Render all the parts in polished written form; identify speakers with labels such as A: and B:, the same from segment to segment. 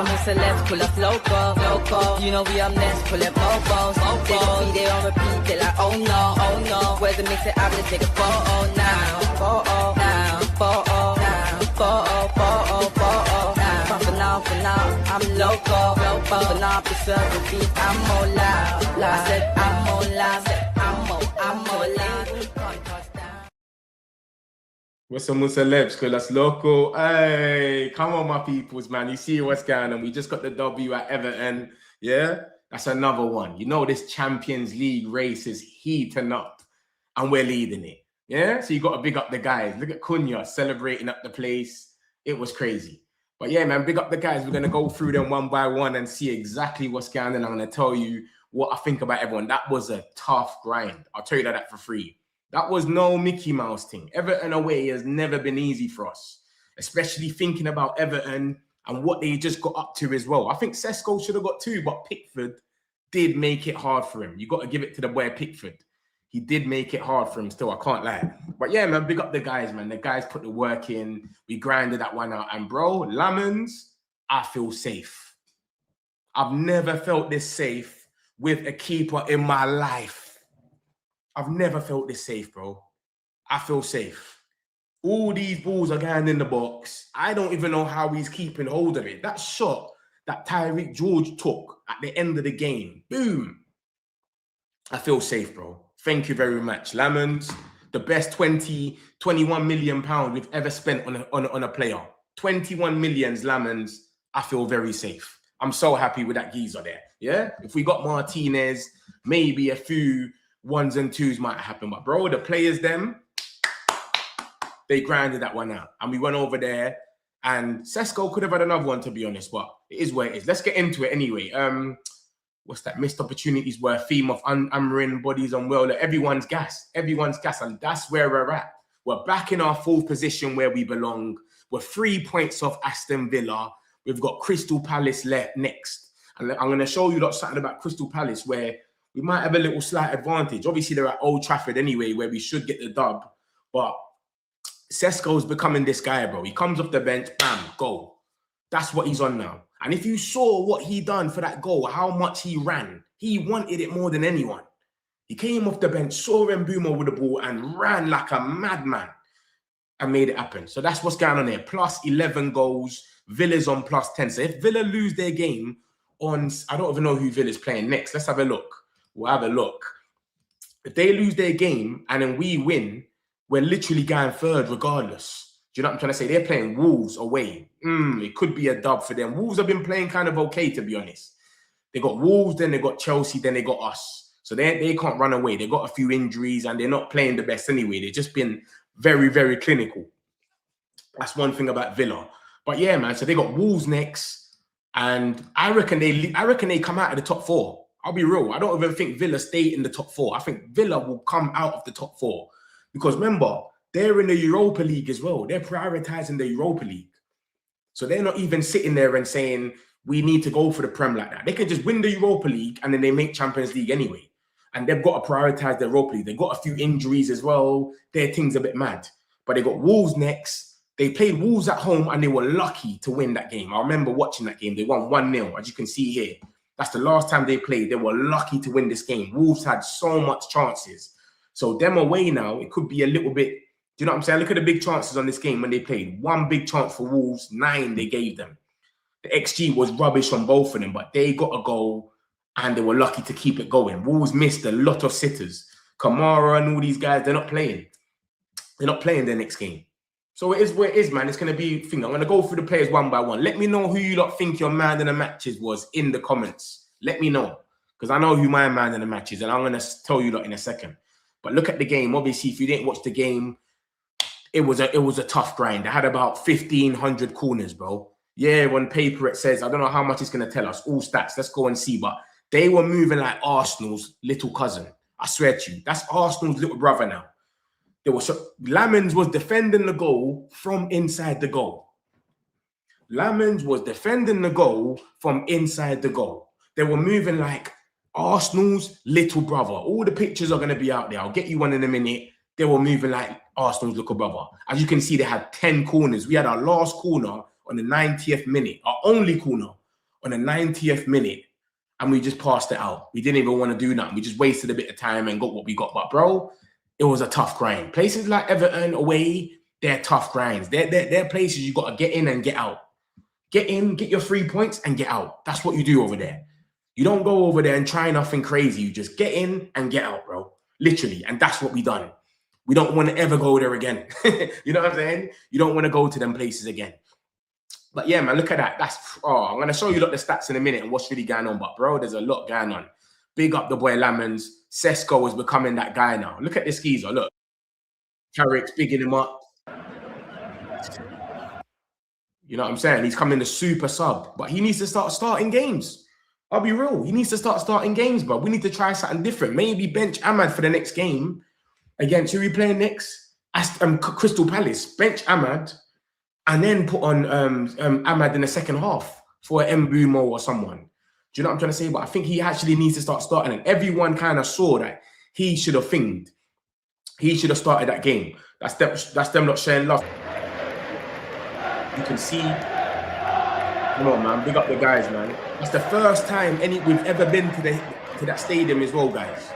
A: some celebs, pull up local. You know we up next, pull up mobos. They gon' be there on repeat, they like, oh no. Where's the mix it up, let's take a photo now. Photo now, photo now, photo now. But for now, I'm local. For now, preserve the beat, I'm more loud. I said I'm more loud, I'm more loud.
B: What's some celebs? Cause that's local. Hey, come on, my peoples, man. You see what's going on. We just got the W at Everton. Yeah, that's another one. You know, this Champions League race is heating up and we're leading it. Yeah, so you got to big up the guys. Look at Cunha celebrating up the place. It was crazy. But yeah, man, big up the guys. We're going to go through them one by one and see exactly what's going on. I'm going to tell you what I think about everyone. That was a tough grind. I'll tell you that for free. That was no Mickey Mouse thing. Everton away has never been easy for us, especially thinking about Everton and what they just got up to as well. I think Sesko should have got 2, but Pickford did make it hard for him. You got to give it to the boy Pickford. He did make it hard for him still, I can't lie. But yeah, man, big up the guys, man. The guys put the work in. We grinded that one out. And bro, Lammens, I feel safe. I've never felt this safe with a keeper in my life. I've never felt this safe, bro. I feel safe. All these balls are going in the box. I don't even know how he's keeping hold of it. That shot that Tyreek George took at the end of the game, boom. I feel safe, bro. Thank you very much. Lammens, the best 21 million pounds we've ever spent on a player. 21 millions, Lammens. I feel very safe. I'm so happy with that geezer there. Yeah? If we got Martinez, maybe a few 1s and 2s might happen. But bro, the players, they grinded that one out. And we went over there. And Sesko could have had another one, to be honest. But it is what it is. Let's get into it anyway. What's that? Missed opportunities were a theme of Amarin, bodies unwell. Everyone's gassed. Everyone's gassed. And that's where we're at. We're back in our 4th position where we belong. We're 3 points off Aston Villa. We've got Crystal Palace left next. And I'm going to show you something about Crystal Palace where we might have a little slight advantage. Obviously, they're at Old Trafford anyway, where we should get the dub. But Sesko's becoming this guy, bro. He comes off the bench, bam, goal. That's what he's on now. And if you saw what he done for that goal, how much he ran, he wanted it more than anyone. He came off the bench, saw Mbeumo with the ball and ran like a madman and made it happen. So that's what's going on here. Plus 11 goals. Villa's on plus 10. So if Villa lose their game on, I don't even know who Villa's playing next. Let's have a look. We'll have a look. If they lose their game and then we win, we're literally going 3rd regardless. Do you know what I'm trying to say? They're playing Wolves away. It could be a dub for them. Wolves have been playing kind of okay, to be honest. They got Wolves, then they got Chelsea, then they got us. So they can't run away. They got a few injuries and they're not playing the best anyway. They've just been very, very clinical. That's one thing about Villa. But yeah, man, so they got Wolves next. And I reckon they come out of the top 4. I'll be real. I don't even think Villa stay in the top 4. I think Villa will come out of the top 4. Because remember, they're in the Europa League as well. They're prioritizing the Europa League. So they're not even sitting there and saying, we need to go for the Prem like that. They can just win the Europa League and then they make Champions League anyway. And they've got to prioritize the Europa League. They've got a few injuries as well. Their thing's a bit mad. But they got Wolves next. They played Wolves at home and they were lucky to win that game. I remember watching that game. They won 1-0, as you can see here. That's the last time they played. They were lucky to win this game. Wolves had so much chances. So them away now, it could be a little bit, do you know what I'm saying? Look at the big chances on this game when they played. 1 big chance for Wolves, 9 they gave them. The XG was rubbish on both of them, but they got a goal and they were lucky to keep it going. Wolves missed a lot of sitters. Kamara and all these guys, they're not playing. They're not playing their next game. So it is where it is, man. It's going to be a thing. I'm going to go through the players one by one. Let me know who you lot think your man in the matches was in the comments. Let me know. Because I know who my man in the match is, and I'm going to tell you lot in a second. But look at the game. Obviously, if you didn't watch the game, it was a tough grind. I had about 1,500 corners, bro. Yeah, on paper it says, I don't know how much it's going to tell us. All stats. Let's go and see. But they were moving like Arsenal's little cousin. I swear to you. That's Arsenal's little brother now. Lammens was defending the goal from inside the goal. Lammens was defending the goal from inside the goal. They were moving like Arsenal's little brother. All the pictures are going to be out there. I'll get you one in a minute. They were moving like Arsenal's little brother. As you can see, they had 10 corners. We had our last corner on the 90th minute, our only corner on the 90th minute and we just passed it out. We didn't even want to do nothing. We just wasted a bit of time and got what we got. But, bro, it was a tough grind. Places like Everton away, they're tough grinds. They're places you got to get in and get out. Get in, get your 3 points, and get out. That's what you do over there. You don't go over there and try nothing crazy. You just get in and get out, bro. Literally. And that's what we done. We don't want to ever go there again. You know what I'm saying? You don't want to go to them places again. But yeah, man, look at that. I'm going to show you the stats in a minute and what's really going on. But, bro, there's a lot going on. Big up the boy Lammens. Sesko is becoming that guy now. Look at this geezer. Look. Carrick's bigging him up. You know what I'm saying? He's coming a super sub. But he needs to start starting games. I'll be real. He needs to start starting games, bro. We need to try something different. Maybe bench Ahmad for the next game. Against who we playing next? Crystal Palace. Bench Ahmad. And then put on Ahmad in the second half for Mbumo or someone. Do you know what I'm trying to say? But I think he actually needs to start starting. And everyone kind of saw that he should have thinged. He should have started that game. That's them not sharing love. You can see. Come on, man. Big up the guys, man. It's the first time we've ever been to that stadium as well, guys.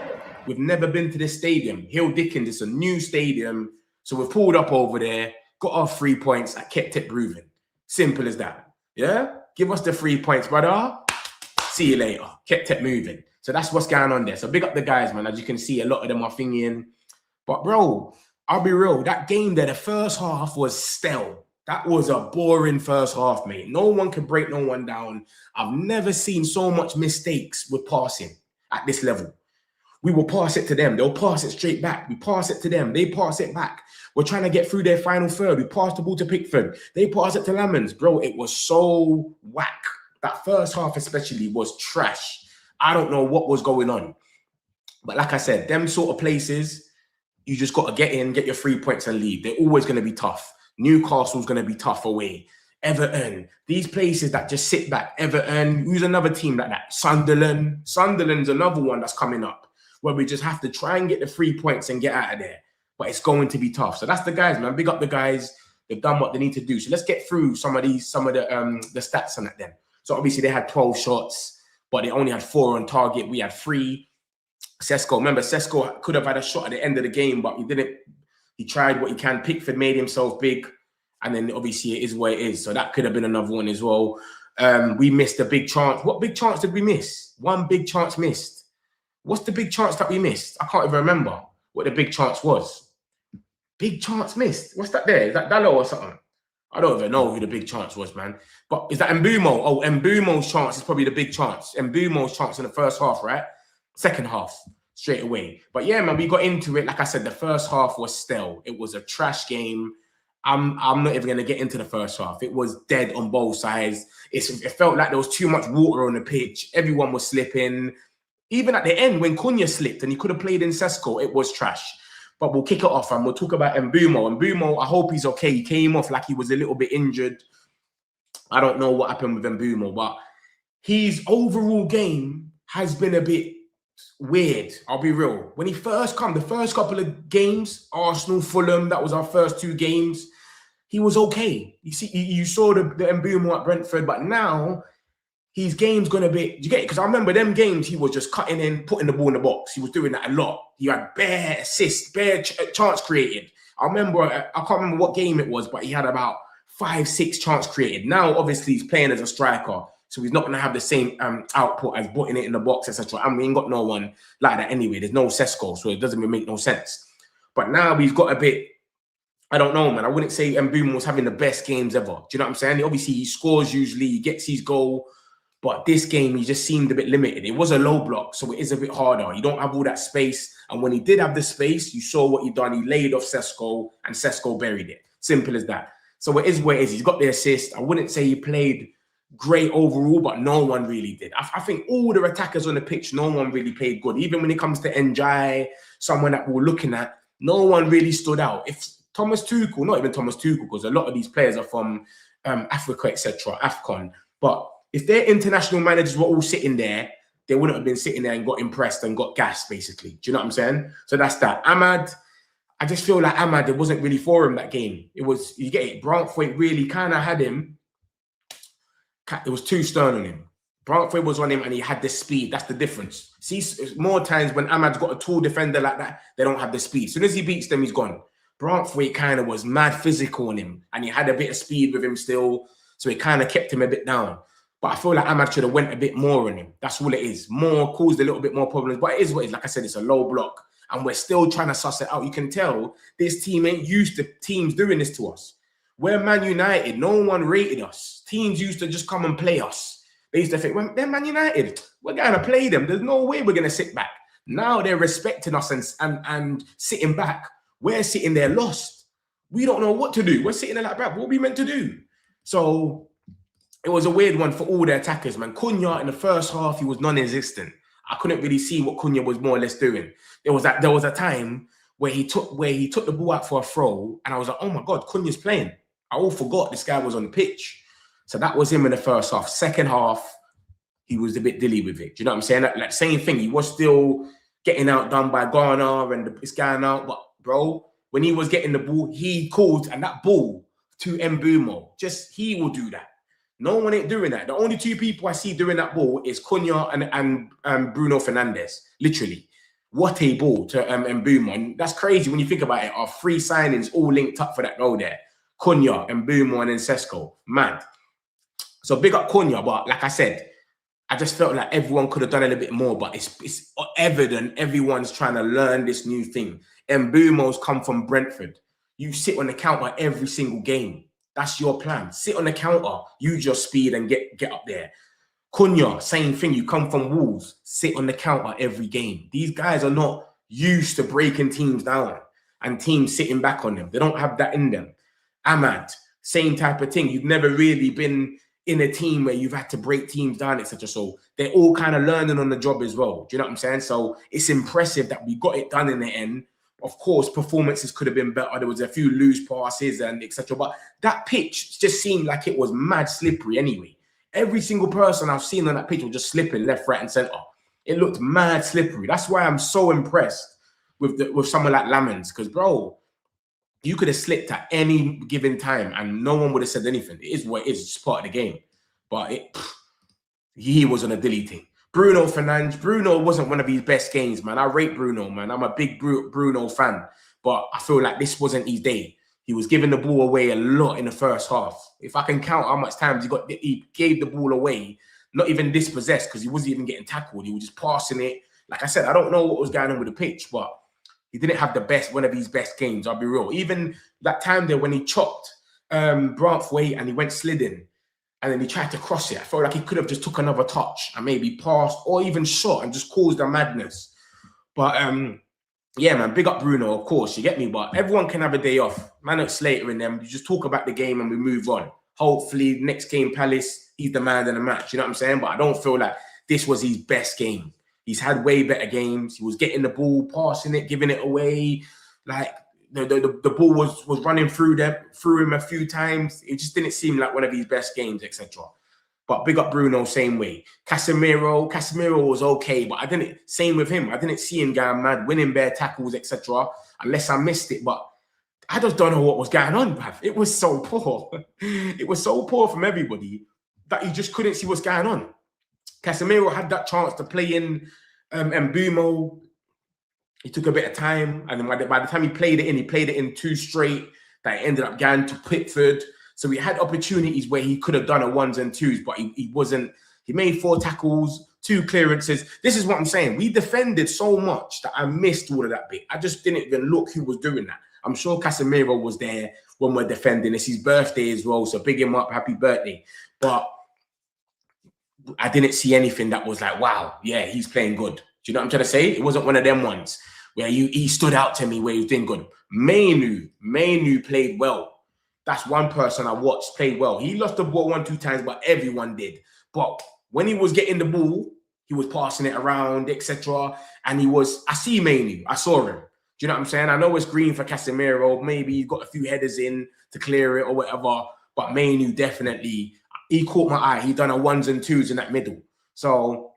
B: We've never been to this stadium. Hill Dickens, it's a new stadium. So we've pulled up over there. Got our 3 points. I kept it grooving. Simple as that. Yeah? Give us the 3 points, brother. See you later. Kept it moving. So that's what's going on there. So big up the guys, man. As you can see, a lot of them are thinking. But, bro, I'll be real. That game there, the first half was stale. That was a boring first half, mate. No one could break no one down. I've never seen so much mistakes with passing at this level. We will pass it to them. They'll pass it straight back. We pass it to them. They pass it back. We're trying to get through their final third. We pass the ball to Pickford. They pass it to Lammens. Bro, it was so whack. That first half especially was trash. I don't know what was going on. But like I said, them sort of places, you just got to get in, get your 3 points and leave. They're always going to be tough. Newcastle's going to be tough away. Everton, these places that just sit back. Everton, who's another team like that? Sunderland. Sunderland's another one that's coming up where we just have to try and get the 3 points and get out of there. But it's going to be tough. So that's the guys, man. Big up the guys. They've done what they need to do. So let's get through some of the stats on that then. So obviously they had 12 shots, but they only had 4 on target. We had 3. Sesko, remember, Sesko could have had a shot at the end of the game, but he didn't. He tried what he can. Pickford made himself big. And then obviously it is what it is. So that could have been another one as well. We missed a big chance. What big chance did we miss? One big chance missed. What's the big chance that we missed? I can't even remember what the big chance was. Big chance missed. What's that there? Is that Dallo or something? I don't even know who the big chance was, man. But is that Mbumo? Oh, Mbumo's chance is probably the big chance. Mbumo's chance in the first half, right? Second half, straight away. But yeah, man, we got into it. Like I said, the first half was stale. It was a trash game. I'm not even going to get into the first half. It was dead on both sides. It felt like there was too much water on the pitch. Everyone was slipping. Even at the end, when Cunha slipped and he could have played in Sesko, it was trash. But we'll kick it off and we'll talk about Mbumo. Mbumo, I hope he's okay. He came off like he was a little bit injured. I don't know what happened with Mbumo, but his overall game has been a bit weird. I'll be real. When he first come, the first couple of games, Arsenal, Fulham, that was our first 2 games. He was okay. You see, you saw the Mbumo at Brentford, but now his game's gonna be. You get it? Because I remember them games, he was just cutting in, putting the ball in the box. He was doing that a lot. He had bare assists, bare chance created. I can't remember what game it was, but he had about 5-6 chance created. Now, obviously, he's playing as a striker. So he's not going to have the same output as putting it in the box, etc. And we ain't got no one like that anyway. There's no Sesko, so it doesn't even make no sense. But now he's got a bit, I don't know, man. I wouldn't say Mbumo was having the best games ever. Do you know what I'm saying? Obviously, he scores usually, he gets his goal. But this game, he just seemed a bit limited. It was a low block, so it is a bit harder. You don't have all that space. And when he did have the space, you saw what he done. He laid off Sesko, and Sesko buried it. Simple as that. So it is what it is. He's got the assist. I wouldn't say he played great overall, but no one really did. I think all the attackers on the pitch, no one really played good. Even when it comes to Njai, someone that we're looking at, no one really stood out. If Thomas Tuchel, not even Thomas Tuchel, because a lot of these players are from Africa, etc., AFCON. But if their international managers were all sitting there, they wouldn't have been sitting there and got impressed and got gassed, basically. Do you know what I'm saying? So that's that. Ahmad, I just feel like Ahmad, it wasn't really for him that game. It was, you get it, Brantford really kind of had him. It was too stern on him. Brantford was on him and he had the speed. That's the difference. See, more times when Ahmad's got a tall defender like that, they don't have the speed. As soon as he beats them, he's gone. Brantford kind of was mad physical on him and he had a bit of speed with him still. So it kind of kept him a bit down. But I feel like Ahmad should have went a bit more on him. That's all it is. More caused a little bit more problems. But it is what it is. Like I said, it's a low block. And we're still trying to suss it out. You can tell this team ain't used to teams doing this to us. We're Man United. No one rated us. Teams used to just come and play us. They used to think, well, they're Man United. We're going to play them. There's no way we're going to sit back. Now they're respecting us and sitting back. We're sitting there lost. We don't know what to do. We're sitting there like, what are we meant to do? So it was a weird one for all the attackers, man. Cunha in the first half, he was non-existent. I couldn't really see what Cunha was more or less doing. There was a time where he took the ball out for a throw, and I was like, oh my God, Cunha's playing. I all forgot this guy was on the pitch. So that was him in the first half. Second half, he was a bit dilly with it. Do you know what I'm saying? Like same thing. He was still getting outdone by Garner and it's going out. But bro, when he was getting the ball, he called, and that ball to Mbumo, he will do that. No one ain't doing that. The only two people I see doing that ball is Cunha and Bruno Fernandes. Literally. What a ball to Mbumo. And that's crazy when you think about it. Our three signings all linked up for that goal there. Cunha, Mbumo, and then Sesko. Mad. So big up Cunha, but like I said, I just felt like everyone could have done a little bit more, but it's evident everyone's trying to learn this new thing. Mbumo's come from Brentford. You sit on the counter every single game. That's your plan. Sit on the counter, use your speed and get up there. Cunha, same thing. You come from Wolves, sit on the counter every game. These guys are not used to breaking teams down and teams sitting back on them. They don't have that in them. Ahmad, same type of thing. You've never really been in a team where you've had to break teams down, etc. So they're all kind of learning on the job as well. Do you know what I'm saying? So it's impressive that we got it done in the end. Of course, performances could have been better. There was a few loose passes and etc. But that pitch just seemed like it was mad slippery anyway. Every single person I've seen on that pitch was just slipping left, right, and centre. It looked mad slippery. That's why I'm so impressed with someone like Lammens. Because, bro, you could have slipped at any given time and no one would have said anything. It is what it is. It's just part of the game. But he was on a dilly thing. Bruno Fernandes. Bruno wasn't one of his best games, man. I rate Bruno, man. I'm a big Bruno fan. But I feel like this wasn't his day. He was giving the ball away a lot in the first half. If I can count how much times he gave the ball away, not even dispossessed, because he wasn't even getting tackled. He was just passing it. Like I said, I don't know what was going on with the pitch, but he didn't have one of his best games, I'll be real. Even that time there when he chopped Brantford and he went sliding and then he tried to cross it, I felt like he could have just took another touch and maybe passed or even shot and just caused a madness. But yeah, man, big up Bruno, of course, you get me? But everyone can have a day off. Man, it's Slater in them. You just talk about the game and we move on. Hopefully, next game, Palace, he's the man of the match. You know what I'm saying? But I don't feel like this was his best game. He's had way better games. He was getting the ball, passing it, giving it away. Like, the ball was running through him a few times. It just didn't seem like one of his best games, etc. But big up Bruno, same way. Casemiro was okay, but same with him. I didn't see him going mad, winning bare tackles, etc. Unless I missed it, but I just don't know what was going on, bruv. It was so poor. It was so poor from everybody that you just couldn't see what's going on. Casemiro had that chance to play in Mbumo. He took a bit of time, and then by the time he played it in two straight, that ended up going to Pickford. So he had opportunities where he could have done a ones and twos, but he wasn't. He made 4 tackles, 2 clearances. This is what I'm saying. We defended so much that I missed all of that bit. I just didn't even look who was doing that. I'm sure Casemiro was there when we're defending. It's his birthday as well, so big him up, happy birthday. But I didn't see anything that was like, wow, yeah, he's playing good. Do you know what I'm trying to say? It wasn't one of them ones where he stood out to me where he was doing good. Mainu played well. That's one person I watched played well. He lost the ball 1-2 times, but everyone did. But when he was getting the ball, he was passing it around, etc. And I see Mainu. I saw him. Do you know what I'm saying? I know it's green for Casemiro. Maybe he got a few headers in to clear it or whatever. But Mainu definitely, he caught my eye. He done a 1s and 2s in that middle. So,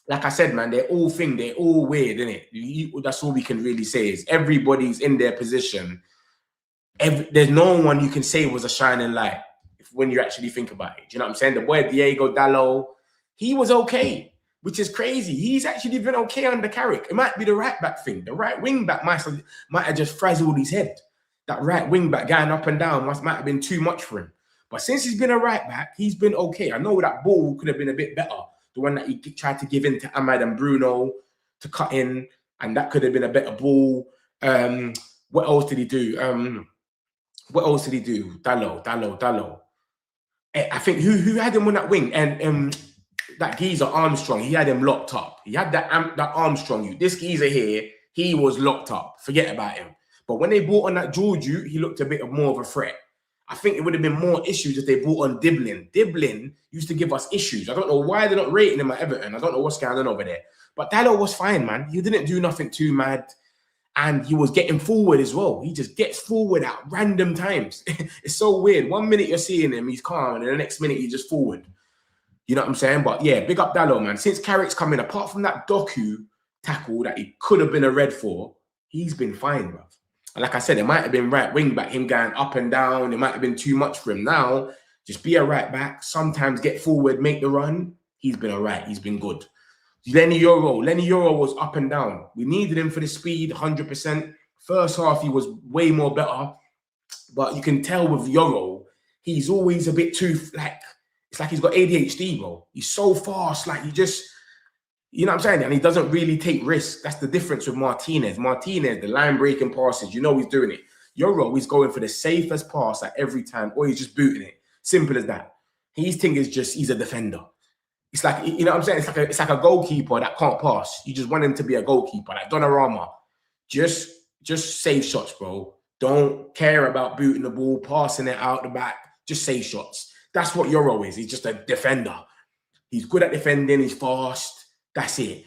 B: like I said, man, they're all weird, isn't it? That's all we can really say is everybody's in their position. There's no one you can say was a shining light when you actually think about it. Do you know what I'm saying? The boy Diego Dallo, he was okay, which is crazy. He's actually been okay under Carrick. It might be the right back thing. The right wing back might have just frazzled his head. That right wing back going up and down might have been too much for him. But since he's been a right back, he's been okay. I know that ball could have been a bit better. The one that he tried to give in to Ahmad and Bruno to cut in, and that could have been a better ball. What else did he do? What else did he do? Dallo. I think who had him on that wing? And that geezer Armstrong, he had him locked up. He had that Armstrong. This geezer here, he was locked up. Forget about him. But when they brought on that Georgiou, he looked a bit more of a threat. I think it would have been more issues if they brought on Diblin. Diblin used to give us issues. I don't know why they're not rating him at Everton. I don't know what's going on over there. But Dallo was fine, man. He didn't do nothing too mad. And he was getting forward as well. He just gets forward at random times. It's so weird. 1 minute you're seeing him, he's calm. And the next minute he's just forward. You know what I'm saying? But yeah, big up Dallo, man. Since Carrick's come in, apart from that Doku tackle that he could have been a red for, he's been fine, bro. And like I said, it might have been right wing back, him going up and down. It might have been too much for him. Now, just be a right back. Sometimes get forward, make the run. He's been all right. He's been good. Lenny Euro was up and down. We needed him for the speed, 100%. First half, he was way more better. But you can tell with Euro, he's always a bit too, it's like he's got ADHD, bro. He's so fast, he just, you know what I'm saying? And he doesn't really take risks. That's the difference with Martinez. Martinez, the line-breaking passes, he's doing it. Euro, he's going for the safest pass at every time, or he's just booting it. Simple as that. His thing is just, he's a defender. It's like, you know what I'm saying? It's like a goalkeeper that can't pass. You just want him to be a goalkeeper, like Donnarumma. Just save shots, bro. Don't care about booting the ball, passing it out the back. Just save shots. That's what Euro is. He's just a defender. He's good at defending. He's fast. That's it.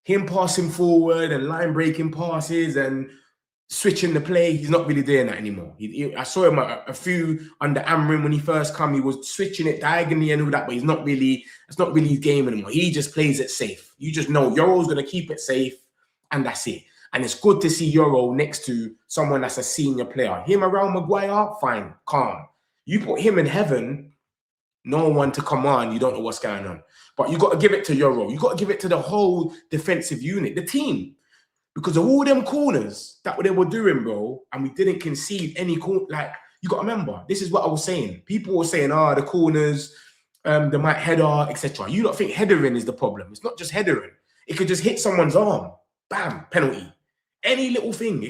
B: Him passing forward and line-breaking passes and switching the play, he's not really doing that anymore. I saw him a few under Amrin when he first come. He was switching it diagonally and all that, but it's not really his game anymore. He just plays it safe. You just know Euro's going to keep it safe, and that's it. And it's good to see Euro next to someone that's a senior player. Him around Maguire, fine, calm. You put him in heaven, no one to come on, you don't know what's going on. But you got to give it to Euro. You got to give it to the whole defensive unit, the team. Because of all them corners that they were doing, bro, and we didn't concede any corner. You got to remember, this is what I was saying. People were saying, the corners, they might header, etc. You don't think headering is the problem. It's not just headering. It could just hit someone's arm. Bam, penalty. Any little thing.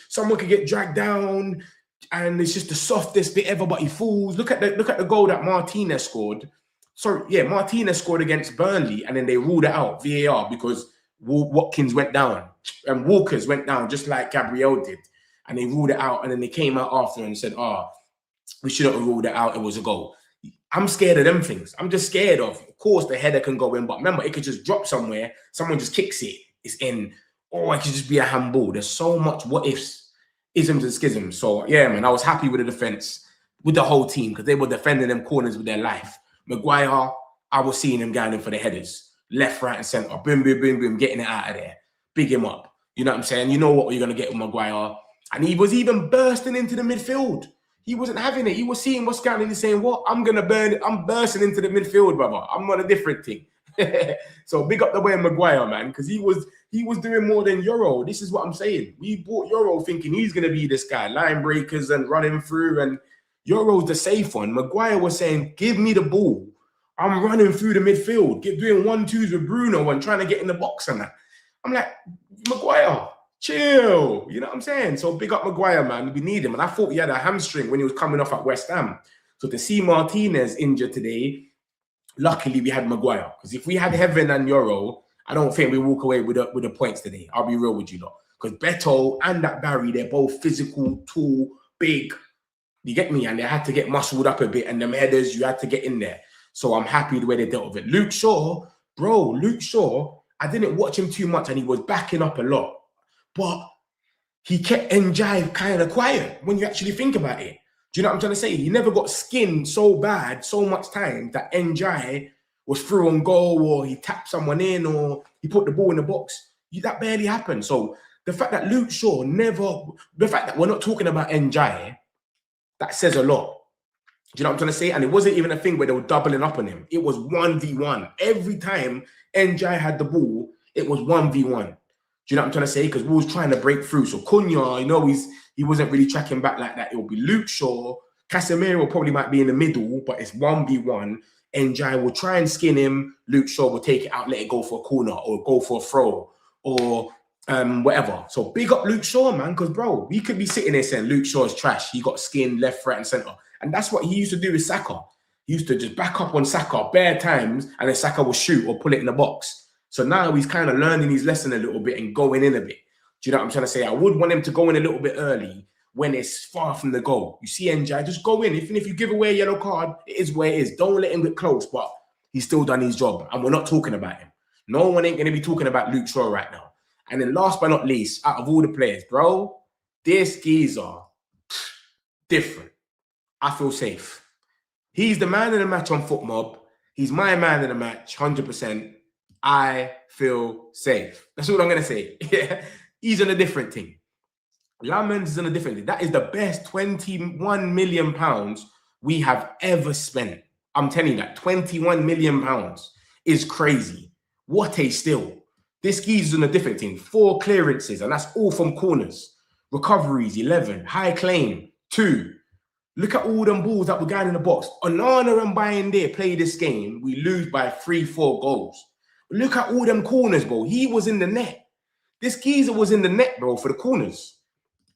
B: Someone could get dragged down, and it's just the softest bit ever, but he falls. Look at the goal that Martinez scored. Sorry, yeah, Martinez scored against Burnley, and then they ruled it out, VAR, because Watkins went down and Walkers went down just like Gabriel did, and they ruled it out, and then they came out after and said, we shouldn't have ruled it out, it was a goal. I'm scared of them things. I'm just scared of course the header can go in, but remember, it could just drop somewhere, someone just kicks it, it's in, or it could just be a handball. There's so much what ifs, isms and schisms. So yeah, man, I was happy with the defense, with the whole team, because they were defending them corners with their life. Maguire, I was seeing him going in for the headers. Left, right, and centre. Boom, boom, boom, boom, getting it out of there. Big him up. You know what I'm saying? You know what you're going to get with Maguire. And he was even bursting into the midfield. He wasn't having it. He was seeing what's going on. He's saying, what? I'm going to burn it. I'm bursting into the midfield, brother. I'm on a different thing. So big up the way of Maguire, man, because he was doing more than Euro. This is what I'm saying. We bought Euro thinking he's going to be this guy, line breakers and running through, and Euro's the safe one. Maguire was saying, give me the ball. I'm running through the midfield, doing 1-2s with Bruno and trying to get in the box and that. I'm like, Maguire, chill. You know what I'm saying? So big up Maguire, man. We need him. And I thought he had a hamstring when he was coming off at West Ham. So to see Martinez injured today, luckily we had Maguire. Because if we had Heaven and Euro, I don't think we walk away with the points today. I'll be real with you lot. Because Beto and that Barry, they're both physical, tall, big. You get me? And they had to get muscled up a bit. And them headers, you had to get in there. So I'm happy the way they dealt with it. Luke Shaw, I didn't watch him too much and he was backing up a lot. But he kept Njai kind of quiet when you actually think about it. Do you know what I'm trying to say? He never got skinned so bad, so much time that Njai was through on goal, or he tapped someone in, or he put the ball in the box. That barely happened. So the fact that Luke Shaw the fact that we're not talking about Njai, that says a lot. Do you know what I'm trying to say? And it wasn't even a thing where they were doubling up on him. It was 1v1. Every time NJ had the ball, it was 1v1. Do you know what I'm trying to say? Because we was trying to break through. So Cunha, you know, he wasn't really tracking back like that. It will be Luke Shaw. Casemiro probably might be in the middle, but it's 1v1. NJ will try and skin him. Luke Shaw will take it out, let it go for a corner or go for a throw or whatever. So big up Luke Shaw, man, because, bro, we could be sitting there saying Luke Shaw's trash. He got skinned left, right, and centre. And that's what he used to do with Saka. He used to just back up on Saka bare times, and then Saka will shoot or pull it in the box. So now he's kind of learning his lesson a little bit and going in a bit. Do you know what I'm trying to say? I would want him to go in a little bit early when it's far from the goal. You see NJ, just go in. Even if you give away a yellow card, it is where it is. Don't let him get close, but he's still done his job, and we're not talking about him. No one ain't going to be talking about Luke Shaw right now. And then last but not least, out of all the players, bro, this geezer, different. I feel safe. He's the man of the match on FootMob. He's my man of the match, 100%. I feel safe. That's all I'm going to say. He's on a different thing. Lammens is on a different thing. That is the best £21 million we have ever spent. I'm telling you that. £21 million is crazy. What a steal. This geezer's on a different thing. 4 clearances, and that's all from corners. Recoveries, 11. High claim, 2. Look at all them balls that were going in the box. Onana and Bayende play this game. We lose by 3-4 goals. Look at all them corners, bro. He was in the net. This geezer was in the net, bro, for the corners.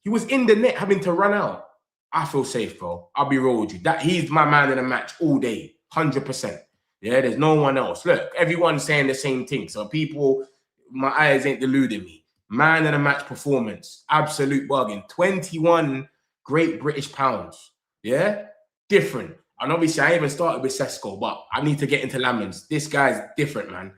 B: He was in the net having to run out. I feel safe, bro. I'll be real with you. He's my man in the match all day, 100%. Yeah, there's no one else. Look, everyone's saying the same thing. So people, my eyes ain't deluding me. Man in the match performance, absolute bargain. 21 Great British pounds. Yeah, different. And obviously, I even started with Sesko, but I need to get into Lammens. This guy's different, man.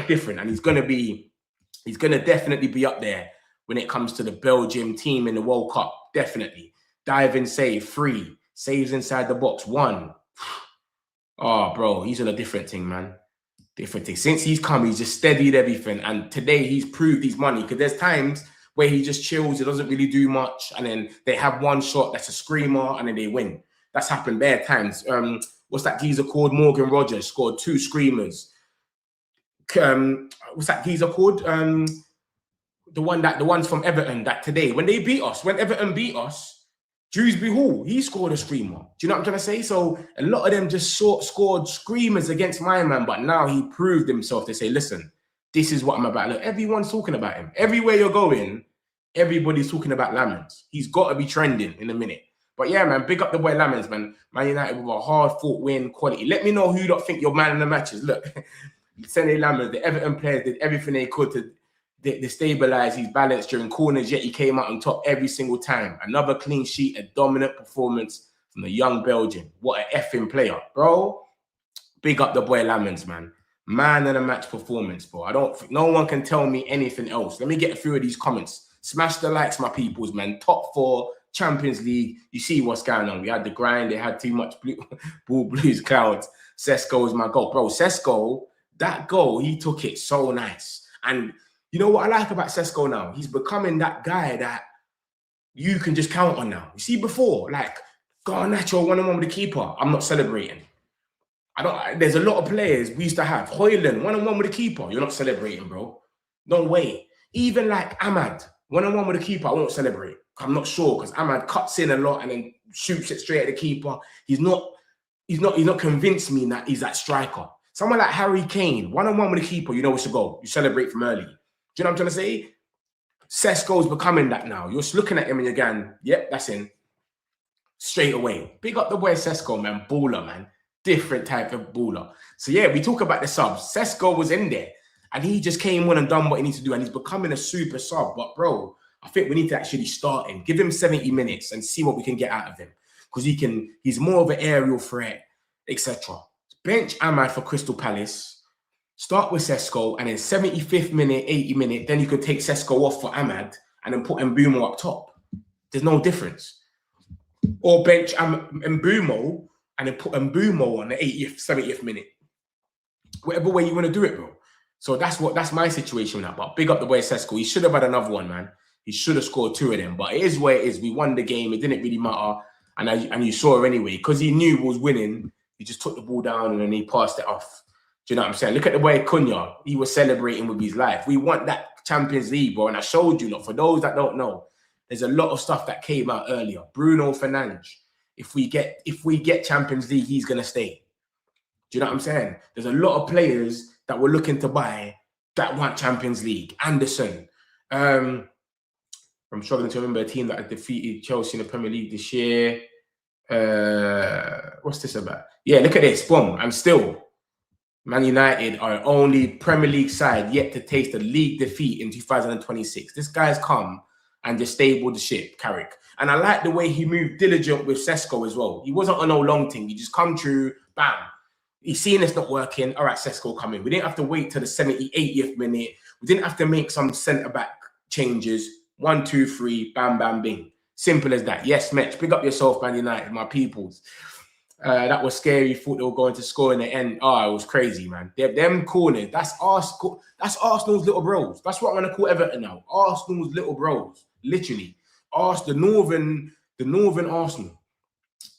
B: Different. And he's going to definitely be up there when it comes to the Belgium team in the World Cup. Definitely. Diving save, 3. Saves inside the box, 1. Oh, bro, he's on a different thing, man. Different thing. Since he's come, he's just steadied everything. And today, he's proved his money. Because there's times where he just chills, he doesn't really do much, and then they have one shot that's a screamer, and then they win. That's happened bare times. What's that geezer called? Morgan Rogers scored 2 screamers. What's that geezer called? The ones from Everton that today, when Everton beat us, Dewsbury Hall, he scored a screamer. Do you know what I'm trying to say? So a lot of them just scored screamers against my man, but now he proved himself to say, listen, this is what I'm about. Look, everyone's talking about him. Everywhere you're going, everybody's talking about Lammens. He's got to be trending in a minute. But yeah, man, big up the boy Lammens, man. Man United with a hard-fought win, quality. Let me know who you don't think your man in the match is. Look, Sunday Lammens, the Everton players did everything they could to destabilize his balance during corners, yet he came out on top every single time. Another clean sheet, a dominant performance from the young Belgian. What an effing player, bro. Big up the boy Lammens, man. Man of the match performance, bro. No one can tell me anything else. Let me get a few of these comments. Smash the likes, my peoples, man. Top 4, Champions League. You see what's going on. We had the grind. They had too much blues clouds. Sesko is my goal. Bro, Sesko, that goal, he took it so nice. And you know what I like about Sesko now? He's becoming that guy that you can just count on now. You see before, like, Garnacho one-on-one with the keeper. I'm not celebrating. There's a lot of players we used to have. Hoyland, one-on-one with the keeper. You're not celebrating, bro. No way. Even like Ahmad, one-on-one with the keeper, I won't celebrate. I'm not sure because Ahmad cuts in a lot and then shoots it straight at the keeper. He's not convinced me that he's that striker. Someone like Harry Kane, one-on-one with the keeper, you know where to go. You celebrate from early. Do you know what I'm trying to say? Sesko's becoming that now. You're just looking at him and you're going, yep, that's in. Straight away. Big up the boy Sesko, man. Baller, man. Different type of baller. So yeah, we talk about the subs. Sesko was in there and he just came in and done what he needs to do and he's becoming a super sub. But bro, I think we need to actually start him. Give him 70 minutes and see what we can get out of him. Because he's more of an aerial threat, etc. Bench Ahmad for Crystal Palace. Start with Sesko and then 75th minute, 80 minute, then you could take Sesko off for Ahmad and then put Mbumo up top. There's no difference. Or bench Mbumo and then put Mbumo on the 80th, 70th minute. Whatever way you want to do it, bro. So that's my situation now. But big up the boy Sesko. He should have had another one, man. He should have scored 2 of them. But it is where it is. We won the game. It didn't really matter. And you saw anyway, because he knew he was winning, he just took the ball down and then he passed it off. Do you know what I'm saying? Look at the way Cunha, he was celebrating with his life. We want that Champions League, bro. And I showed you, look, for those that don't know, there's a lot of stuff that came out earlier. Bruno Fernandes, if we get Champions League, he's gonna stay. Do you know what I'm saying? There's a lot of players that we're looking to buy that want Champions League. Anderson. I'm struggling to remember a team that had defeated Chelsea in the Premier League this year. What's this about? Yeah, look at this. Boom. And still, Man United are only Premier League side yet to taste a league defeat in 2026. This guy's come and just stabled the ship, Carrick. And I like the way he moved diligent with Sesko as well. He wasn't on no long thing. He just come through, bam. He's seen it's not working. All right, Sesko come in. We didn't have to wait till the 78th minute. We didn't have to make some centre-back changes. 1, 2, 3, bam, bam, bing. Simple as that. Yes, Metch, pick up yourself, Man United, my peoples. That was scary. Thought they were going to score in the end. Oh, it was crazy, man. Them corners, that's Arsenal's little bros. That's what I'm going to call Everton now. Arsenal's little bros. Literally. The northern Arsenal.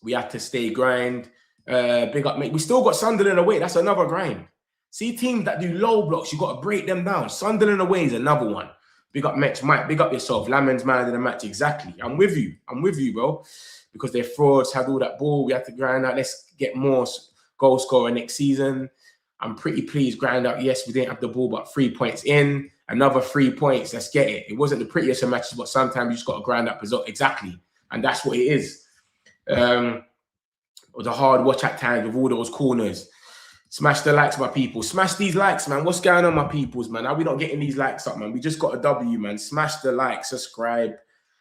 B: We had to stay grind. Big up, mate. We still got Sunderland away. That's another grind. See, teams that do low blocks, you got to break them down. Sunderland away is another one. Big up, Metch. Mike, big up yourself. Lammens man of the match. Exactly. I'm with you, bro. Because they're frauds, had all that ball. We had to grind out. Let's get more goal scorer next season. I'm pretty pleased. Grind out. Yes, we didn't have the ball, but 3 points in. Another 3 points. Let's get it. It wasn't the prettiest of matches, but sometimes you just got to grind up result. Exactly. And that's what it is. It was a hard watch at times with all those corners. Smash the likes, my people. Smash these likes, man. What's going on, my peoples, man? How we not getting these likes up, man? We just got a W, man. Smash the like, subscribe.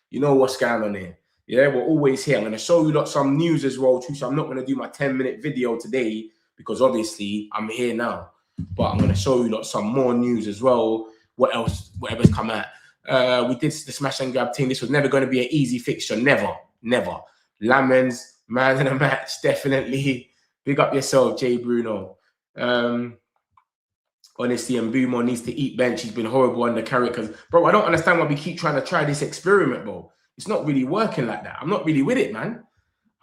B: You know what's going on here. Yeah, we're always here. I'm going to show you some news as well, too. So I'm not going to do my 10-minute video today because obviously I'm here now. But I'm going to show you some more news as well. What else? Whatever's come out. We did the smash and grab team. This was never going to be an easy fixture. Never. Lammens, man of the match, definitely. Big up yourself, Jay Bruno. Honestly, Mbumo needs to eat bench. He's been horrible on the characters. Bro, I don't understand why we keep trying to try this experiment, bro. It's not really working like that. I'm not really with it, man.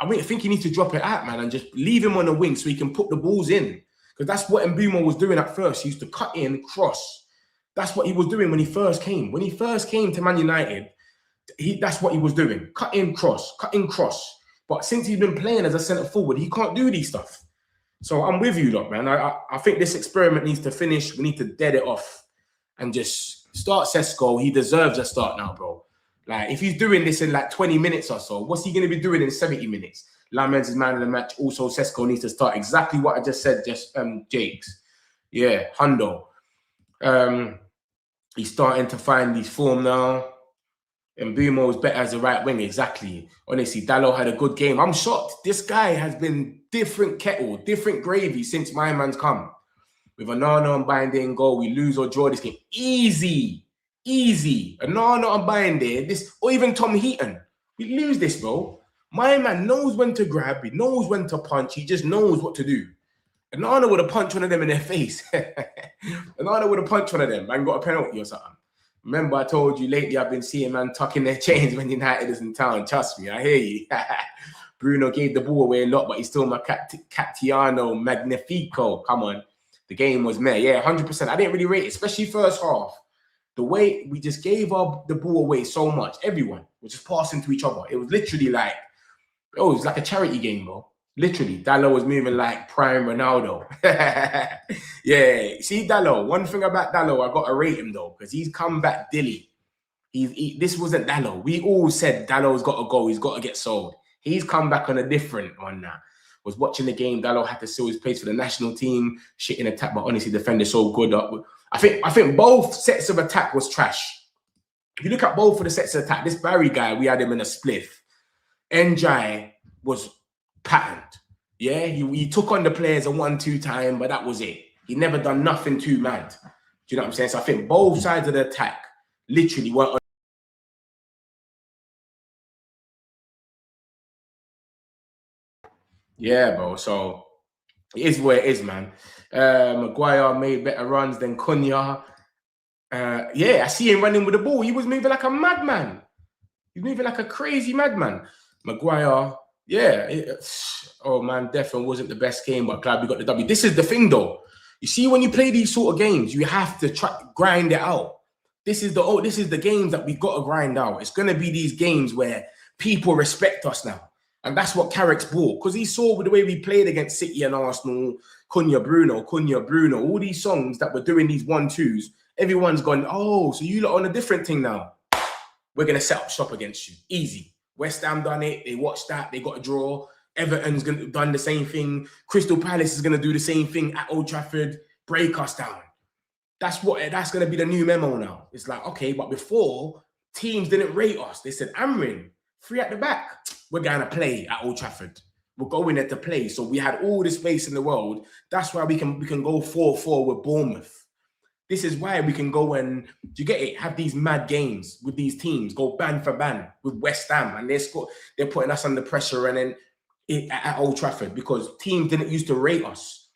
B: I think he needs to drop it out, man, and just leave him on the wing so he can put the balls in. Because that's what Mbumo was doing at first. He used to cut in, cross. That's what he was doing when he first came. When he first came to Man United, that's what he was doing. Cut in, cross. But since he's been playing as a centre forward, he can't do these stuff. So I'm with you, lot, man. I think this experiment needs to finish. We need to dead it off and just start Sesko. He deserves a start now, bro. Like, if he's doing this in like 20 minutes or so, what's he going to be doing in 70 minutes? Lammens is man of the match. Also, Sesko needs to start. Exactly what I just said, Jakes. Yeah, Hundo. He's starting to find his form now. And Mbumo is better as a right wing. Exactly. Honestly, Dalot had a good game. I'm shocked. This guy has been different kettle, different gravy since my man's come. With Onana and Binding goal, we lose or draw this game. Easy. Onana and Binding, or even Tom Heaton. We lose this, bro. My man knows when to grab. He knows when to punch. He just knows what to do. Onana would have punched one of them in their face. Onana would have punched one of them and got a penalty or something. Remember, I told you lately I've been seeing man tucking their chains when United is in town. Trust me, I hear you. Bruno gave the ball away a lot, but he's still my Cattiano Magnifico. Come on. The game was meh. Yeah, 100%. I didn't really rate it, especially first half. The way we just gave up the ball away so much. Everyone was just passing to each other. It was literally like, it was like a charity game, bro. Literally, Dalot was moving like prime Ronaldo. Yeah, see Dalot. One thing about Dalot, I got to rate him though, because he's come back dilly. This wasn't Dalot. We all said Dalot's got to go. He's got to get sold. He's come back on a different one now. Was watching the game. Dalot had to seal his place for the national team. Shit in attack, but honestly, defender so good. I think both sets of attack was trash. If you look at both of the sets of attack, this Barry guy, we had him in a spliff. NJ was patterned. Yeah, he took on the players a 1-2 time, but that was it. He never done nothing too mad. Do you know what I'm saying? So I think both sides of the attack literally weren't on. Yeah, bro. So it is where it is, man. Maguire made better runs than Cunha. Yeah, I see him running with the ball. He was moving like a madman. He was moving like a crazy madman. Maguire Yeah. Oh man, definitely wasn't the best game, but glad we got the W. This is the thing though. You see, when you play these sort of games, you have to grind it out. This is the games that we got to grind out. It's gonna be these games where people respect us now. And that's what Carrick's brought. Because he saw the way we played against City and Arsenal, Cunha Bruno, all these songs that were doing these 1-2s, everyone's gone, oh, so you lot on a different thing now. We're going to set up shop against you. Easy. West Ham done it. They watched that. They got a draw. Everton's done the same thing. Crystal Palace is going to do the same thing at Old Trafford. Break us down. That's going to be the new memo now. It's like, okay, but before, teams didn't rate us. They said, Amrin, 3 at the back. We're going to play at Old Trafford. We're going there to play. So we had all the space in the world. That's why we can go 4-4 with Bournemouth. This is why we can go and, do you get it? Have these mad games with these teams. Go ban for ban with West Ham. And they're putting us under pressure and then at Old Trafford because teams didn't used to rate us.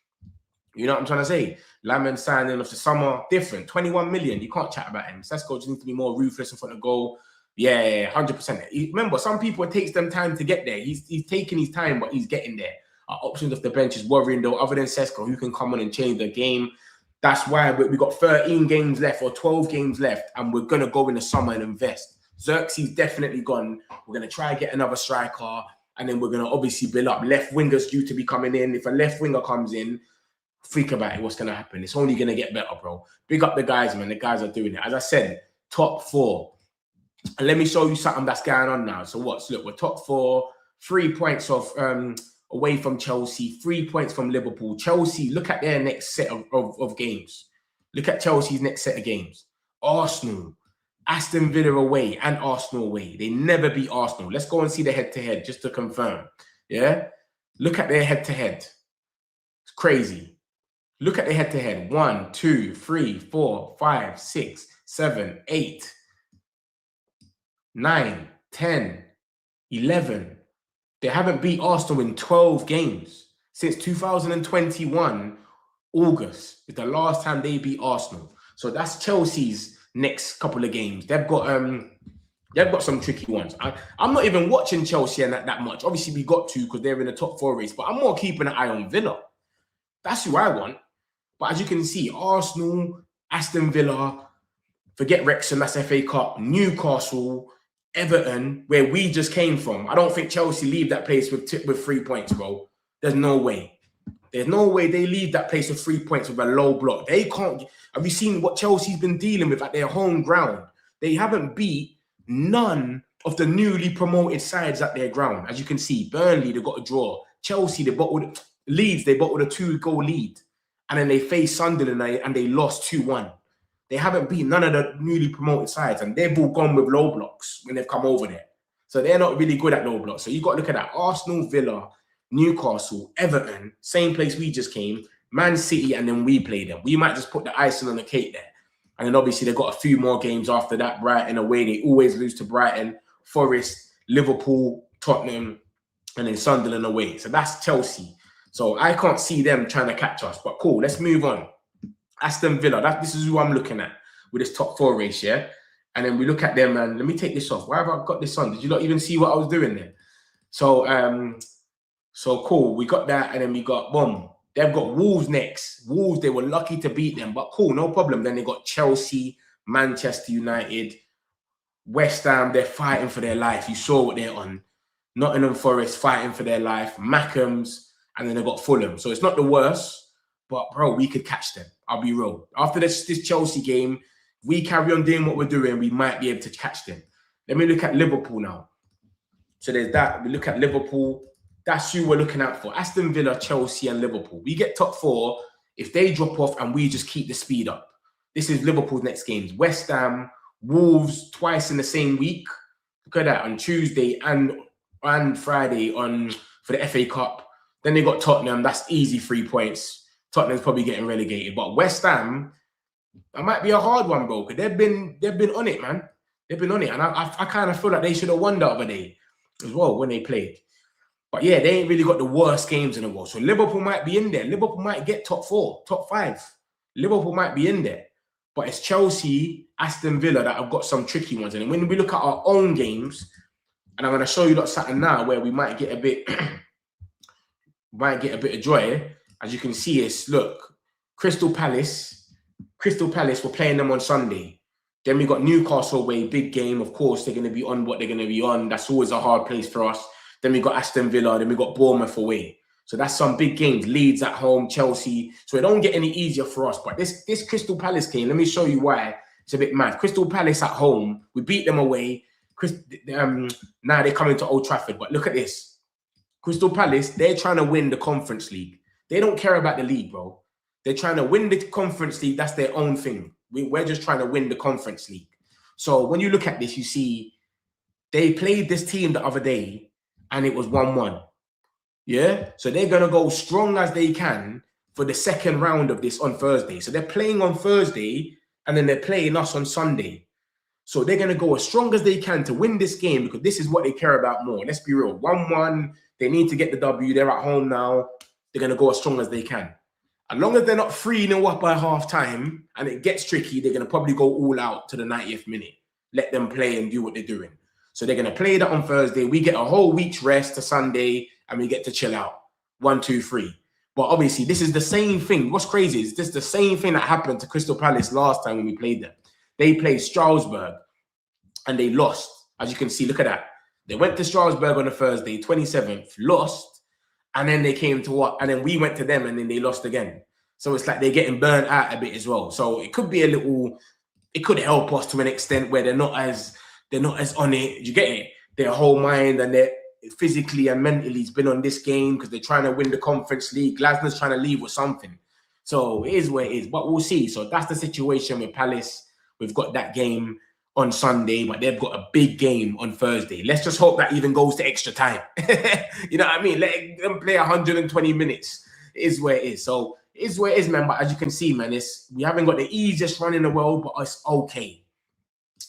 B: You know what I'm trying to say? Lammens signing off the summer, different. 21 million. You can't chat about him. Sesko just needs to be more ruthless in front of goal. Yeah, 100%. Remember, some people, it takes them time to get there. He's taking his time, but he's getting there. Our options off the bench is worrying, though, other than Sesko, who can come on and change the game. That's why we got 13 games left or 12 games left, and we're going to go in the summer and invest. Xerxes definitely gone. We're going to try and get another striker, and then we're going to obviously build up. Left wingers due to be coming in. If a left winger comes in, think about it, what's going to happen. It's only going to get better, bro. Big up the guys, man. The guys are doing it. As I said, top 4. And let me show you something that's going on now. So what's, look, we're top 4, 3 points off away from Chelsea, 3 points from Liverpool. Chelsea, look at their next set of games. Look at Chelsea's next set of games. Arsenal, Aston Villa away and Arsenal away. They never beat Arsenal. Let's go and see the head-to-head just to confirm. Yeah? Look at their head-to-head. It's crazy. Look at the head-to-head. 1, 2, 3, 4, 5, 6, 7, 8, 9, 10, 11. They haven't beat Arsenal in 12 games. Since 2021, August is the last time they beat Arsenal. So that's Chelsea's next couple of games. They've got some tricky ones. I'm not even watching Chelsea and that much. Obviously, we got to because they're in the top 4 race. But I'm more keeping an eye on Villa. That's who I want. But as you can see, Arsenal, Aston Villa, forget Wrexham, that's FA Cup, Newcastle, Everton, where we just came from. I don't think Chelsea leave that place with 3 points, bro. There's no way. There's no way they leave that place with 3 points with a low block. They can't. Have you seen what Chelsea's been dealing with at their home ground? They haven't beat none of the newly promoted sides at their ground. As you can see, Burnley, they got a draw. Chelsea, they bottled Leeds, they bottled a 2-goal lead. And then they faced Sunderland and they lost 2-1. They haven't beat none of the newly promoted sides, and they've all gone with low blocks when they've come over there. So they're not really good at low blocks. So you got to look at that. Arsenal, Villa, Newcastle, Everton, same place we just came, Man City, and then we play them. We might just put the icing on the cake there. And then obviously they've got a few more games after that. Brighton away, they always lose to Brighton, Forest, Liverpool, Tottenham, and then Sunderland away. So that's Chelsea. So I can't see them trying to catch us. But cool, let's move on. Aston Villa, this is who I'm looking at with this top 4 race, yeah? And then we look at them, and let me take this off. Why have I got this on? Did you not even see what I was doing there? So, so cool. We got that, and then we got, boom. They've got Wolves next. Wolves, they were lucky to beat them, but cool, no problem. Then they got Chelsea, Manchester United, West Ham, they're fighting for their life. You saw what they're on. Nottingham Forest fighting for their life. Mackhams, and then they got Fulham. So it's not the worst, but, bro, we could catch them. I'll be real. After this Chelsea game, we carry on doing what we're doing, we might be able to catch them. Let me look at Liverpool now. So there's that. We look at Liverpool. That's who we're looking out for. Aston Villa, Chelsea, and Liverpool. We get top 4 if they drop off and we just keep the speed up. This is Liverpool's next games. West Ham, Wolves, twice in the same week. Look at that, on Tuesday and Friday for the FA Cup. Then they got Tottenham. That's easy 3 points. Tottenham's probably getting relegated. But West Ham, that might be a hard one, bro, because they've been on it, man. They've been on it. And I kind of feel like they should have won the other day as well when they played. But yeah, they ain't really got the worst games in the world. So Liverpool might be in there. Liverpool might get top 4, top 5. Liverpool might be in there. But it's Chelsea, Aston Villa that have got some tricky ones. And when we look at our own games, And I'm going to show you something now where we might get a bit, of joy. As you can see, look, Crystal Palace were playing them on Sunday. Then we got Newcastle away, big game. Of course, they're going to be on what they're going to be on. That's always a hard place for us. Then we got Aston Villa. Then we got Bournemouth away. So that's some big games. Leeds at home, Chelsea. So it don't get any easier for us. But this Crystal Palace game, let me show you why it's a bit mad. Crystal Palace at home, we beat them away. Now they're coming to Old Trafford. But look at this. Crystal Palace, they're trying to win the Conference League. They don't care about the league, bro. They're trying to win the Conference League. That's their own thing. We're just trying to win the Conference League. So when you look at this, you see they played this team the other day and it was 1-1. Yeah? So they're going to go strong as they can for the second round of this on Thursday. So they're playing on Thursday and then they're playing us on Sunday. So they're going to go as strong as they can to win this game because this is what they care about more. Let's be real. 1-1. They need to get the W. They're at home now. They're going to go as strong as they can. As long as they're not 3-0 up by half time and it gets tricky, they're going to probably go all out to the 90th minute. Let them play and do what they're doing. So they're going to play that on Thursday. We get a whole week's rest to Sunday and we get to chill out. 1, 2, 3. But obviously, this is the same thing. What's crazy is this the same thing that happened to Crystal Palace last time when we played them. They played Strasbourg and they lost. As you can see, look at that. They went to Strasbourg on a Thursday, 27th, lost. And then they came to what? And then we went to them and then they lost again. So it's like they're getting burnt out a bit as well. So it could be it could help us to an extent where they're not as on it. You get it? Their whole mind and their physically and mentally has been on this game because they're trying to win the Conference League. Glasnow's trying to leave with something. So it is what it is. But we'll see. So that's the situation with Palace. We've got that game on Sunday, but they've got a big game on Thursday. Let's just hope that even goes to extra time. You know what I mean? Let them play 120 minutes. It is where it is. So it is where it is, man. But as you can see, man, we haven't got the easiest run in the world, but it's okay.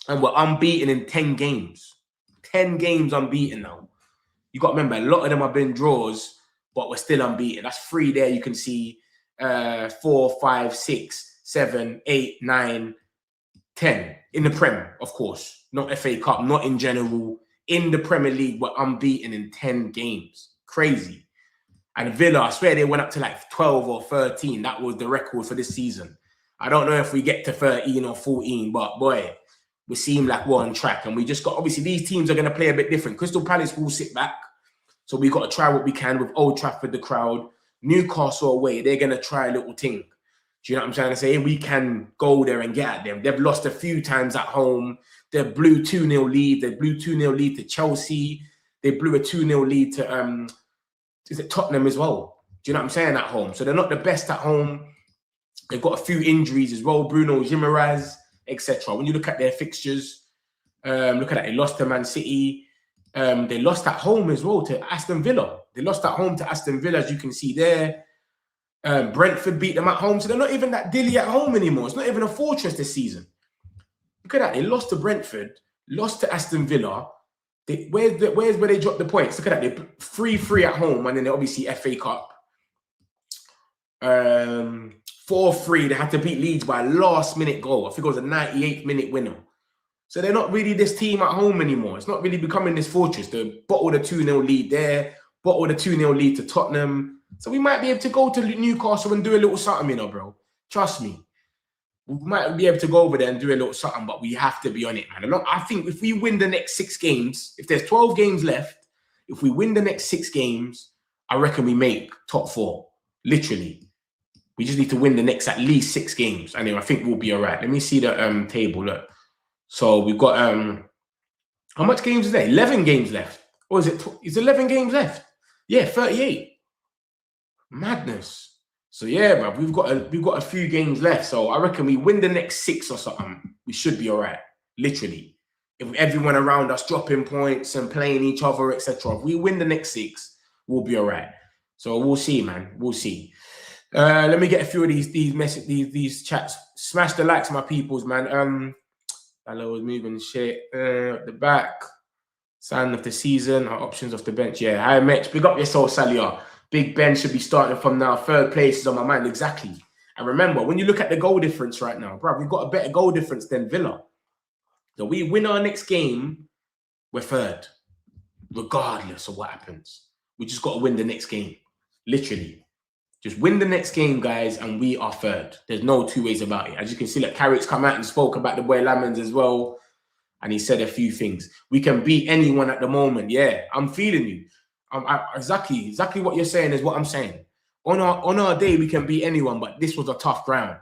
B: And we're unbeaten in 10 games. 10 games unbeaten now. You got to remember, a lot of them have been draws, but we're still unbeaten. That's 3 there. You can see 4, 5, 6, 7, 8, 9, 10 in the Prem, of course. Not FA Cup, not in general. In the Premier League, we're unbeaten in 10 games. Crazy. And Villa, I swear they went up to like 12 or 13. That was the record for this season. I don't know if we get to 13 or 14, but boy, we seem like we're on track. And we just got, obviously, these teams are going to play a bit different. Crystal Palace will sit back. So we've got to try what we can with Old Trafford, the crowd. Newcastle away, they're going to try a little thing. Do you know what I'm trying to say? We can go there and get at them. They've lost a few times at home. They blew 2-0 lead. They blew 2-0 lead to Chelsea. They blew a 2-0 lead to Tottenham as well. Do you know what I'm saying? At home. So they're not the best at home. They've got a few injuries as well. Bruno Guimaraes, etc. When you look at their fixtures, look at that. They lost to Man City. They lost at home as well to Aston Villa. They lost at home to Aston Villa, as you can see there. Brentford beat them at home. So they're not even that dilly at home anymore. It's not even a fortress this season. Look at that. They lost to Brentford, lost to Aston Villa. Where's where they dropped the points? Look at that. They 3-3 at home, and then they obviously FA Cup. 4-3. They had to beat Leeds by a last-minute goal. I think it was a 98th-minute winner. So they're not really this team at home anymore. It's not really becoming this fortress. They bottled a 2-0 lead there, bottled a 2-0 lead to Tottenham. So we might be able to go to Newcastle and do a little something, you know, bro. Trust me. We might be able to go over there and do a little something, but we have to be on it, man. I think if we win the next 6 games, if there's 12 games left, if we win the next 6 games, I reckon we make top 4. Literally. We just need to win the next at least 6 games. And then I think we'll be all right. Let me see the table. Look. So we've got, how much games is there? 11 games left. Or is it, is 11 games left? Yeah, 38. Madness. So yeah, bro, we've got a few games left. So I reckon we win the next 6 or something. We should be all right. Literally. If everyone around us dropping points and playing each other, etc. If we win the next 6, we'll be all right. So we'll see, man. We'll see. Let me get a few of these chats. Smash the likes, my peoples, man. Hello was moving shit at the back. Sign of the season. Our options off the bench. Yeah, hi, Mitch. Big up yourself, Salia. Big Ben should be starting from now. 3rd place is on my mind. Exactly. And remember, when you look at the goal difference right now, bro, we've got a better goal difference than Villa. So we win our next game, we're 3rd. regardless of what happens. We just got to win the next game. Literally. Just win the next game, guys, and we are third. There's no two ways about it. As you can see, like, Carrick's come out and spoke about the boy Lammens as well. And he said a few things. We can beat anyone at the moment. Yeah, I'm feeling you. Exactly what you're saying is what I'm saying. On our day, we can beat anyone, but this was a tough ground.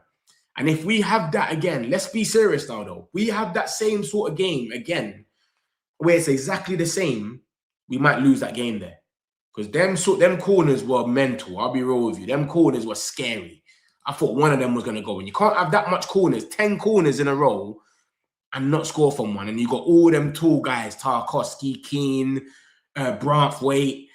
B: And if we have that again, let's be serious now, though. We have that same sort of game again, where it's exactly the same, we might lose that game there. Because them corners were mental. I'll be real with you. Them corners were scary. I thought one of them was going to go. And you can't have that much corners, 10 corners in a row, and not score from one. And you got all them tall guys, Tarkowski, Keane, Branthwaite,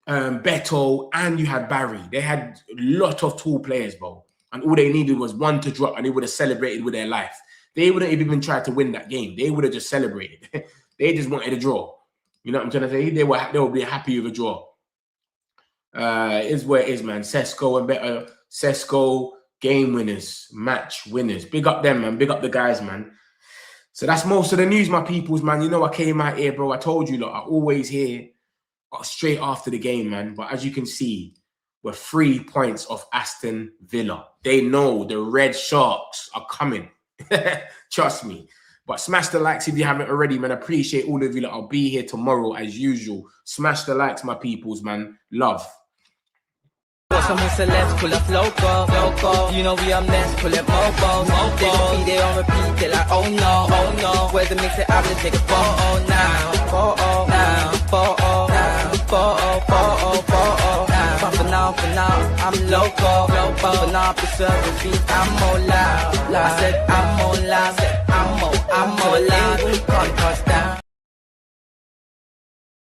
B: Beto, and you had Barry. They had a lot of tall players, bro. And all they needed was one to drop, and they would have celebrated with their life. They wouldn't have even tried to win that game. They would have just celebrated. They just wanted a draw. You know what I'm trying to say? They would be happy with a draw. It is where it is, man. Sesko and Beto. Sesko, game winners, match winners. Big up them, man. Big up the guys, man. So that's most of the news, my peoples, man. You know I came out here, bro. I told you, look, I always hear straight after the game, man. But as you can see, we're 3 points off Aston Villa. They know the Red Sharks are coming. Trust me. But smash the likes if you haven't already, man. I appreciate all of you. I'll be here tomorrow as usual. Smash the likes, my peoples, man. Love.
A: Some celebs pull up loco. You know we are next, pull up mobile. They gon' be there on repeat, they're like, oh no. Where's the mix it up, let's take a photo now. But for now, I'm loco. But for now, the service beat, I'm more loud. I said I'm more loud, I'm more loud. Can't touch down.